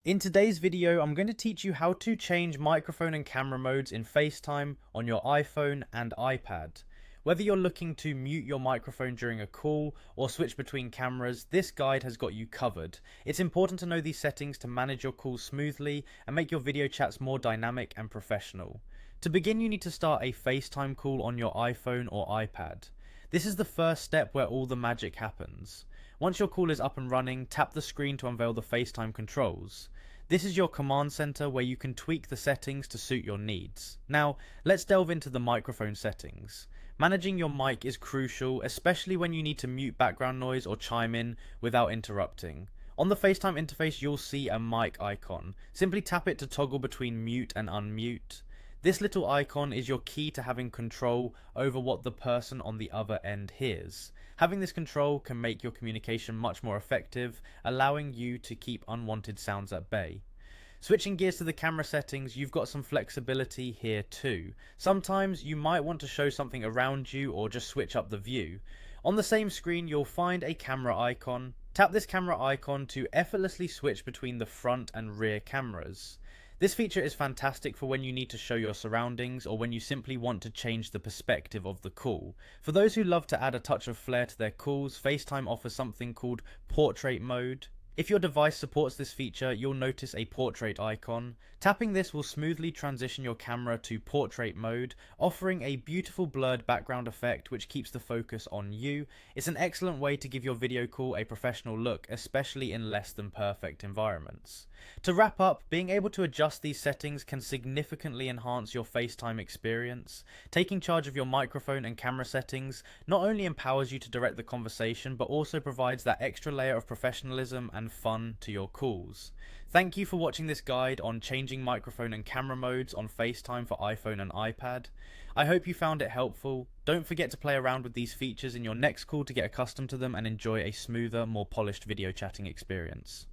In today's video, I'm going to teach you how to change microphone and camera modes in FaceTime on your iPhone and iPad. Whether you're looking to mute your microphone during a call or switch between cameras, this guide has got you covered. It's important to know these settings to manage your calls smoothly and make your video chats more dynamic and professional. To begin, you need to start a FaceTime call on your iPhone or iPad. This is the first step where all the magic happens. Once your call is up and running, tap the screen to unveil the FaceTime controls. This is your command center where you can tweak the settings to suit your needs. Now, let's delve into the microphone settings. Managing your mic is crucial, especially when you need to mute background noise or chime in without interrupting. On the FaceTime interface, you'll see a mic icon. Simply tap it to toggle between mute and unmute. This little icon is your key to having control over what the person on the other end hears. Having this control can make your communication much more effective, allowing you to keep unwanted sounds at bay. Switching gears to the camera settings, you've got some flexibility here too. Sometimes you might want to show something around you or just switch up the view. On the same screen, you'll find a camera icon. Tap this camera icon to effortlessly switch between the front and rear cameras. This feature is fantastic for when you need to show your surroundings or when you simply want to change the perspective of the call. For those who love to add a touch of flair to their calls, FaceTime offers something called portrait mode. If your device supports this feature, you'll notice a portrait icon. Tapping this will smoothly transition your camera to portrait mode, offering a beautiful blurred background effect which keeps the focus on you. It's an excellent way to give your video call a professional look, especially in less than perfect environments. To wrap up, being able to adjust these settings can significantly enhance your FaceTime experience. Taking charge of your microphone and camera settings not only empowers you to direct the conversation, but also provides that extra layer of professionalism and fun to your calls. Thank you for watching this guide on changing microphone and camera modes on FaceTime for iPhone and iPad. I hope you found it helpful. Don't forget to play around with these features in your next call to get accustomed to them and enjoy a smoother, more polished video chatting experience.